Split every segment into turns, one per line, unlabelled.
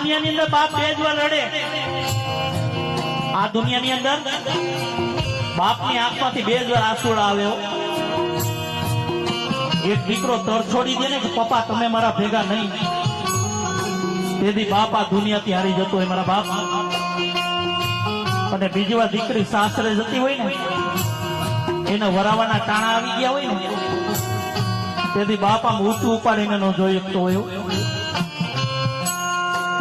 દુનિયાની અંદર બાપ બે જ વાર રડે. આ દુનિયાની અંદર બાપની આંખમાંથી બે જ વાર આંસુડા આવે. એક દીકરો તરછોડી દે ને કે પપ્પા તમે મારા ભેગા નહીં, તેથી બાપ આ દુનિયાથી હારી જતો હોય મારા બાપ. અને બીજી વાર દીકરી સાસરે જતી હોય ને, એને વરાવાના ટાણા આવી ગયા હોય ને, તેથી બાપ આમ ઊંચું ઉપાડીને ન જોઈ શકતો હોય.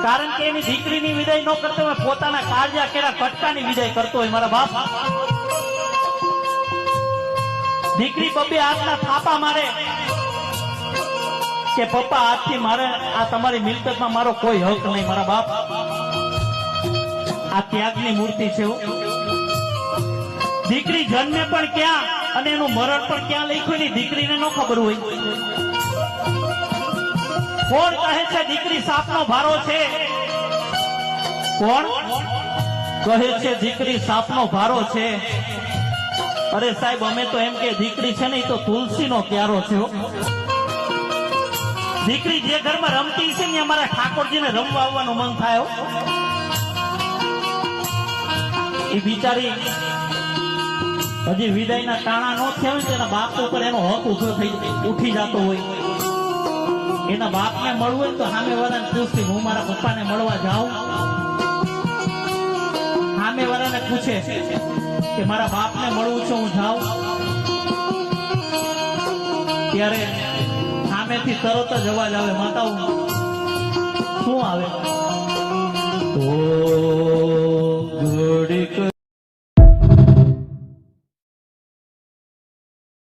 કારણ કે એની દીકરીની વિદાય ન કરતો હોય, પોતાના કાળજા કેરા કટકાની વિદાય કરતો હોય મારા બાપ. દીકરી બબે હાથના થાપા મારે કે પપ્પા આજથી મારે આ તમારી મિલકતમાં મારો કોઈ હક નહીં મારા બાપ. આ ત્યાગની મૂર્તિ છે. દીકરી જન્મે પણ ક્યાં અને એનું મરણ પણ ક્યાં લખ્યું ની દીકરીને ન ખબર હોય. કોણ કહે છે દીકરી સાપનો ભારો છે? કોણ કહે છે દીકરી સાપનો ભારો છે? અરે સાહેબ અમે તો એમ કે દીકરી છે ને એ તો તુલસીનો ક્યારો છે. દીકરી જે ઘરમાં રમતી છે ને અમારા ઠાકોરજીને રમવા આવવાનું મન થાય. એ બિચારી હજી વિદાયના ટાણા નો થયા હોય તેના બાપ ઉપર એનો હક ઉભો થઈ ઉઠી જતો હોય. એના બાપને મળવું હોય તો સામે વાળાને પૂછતી હું મારા પપ્પાને મળવા જાઉં. સામે વાળાને પૂછે કે મારા બાપને મળવું છે હું જાઉં, ત્યારે સામેથી તરત જ અવાજ આવે. માતાઓ શું આવે? ઓ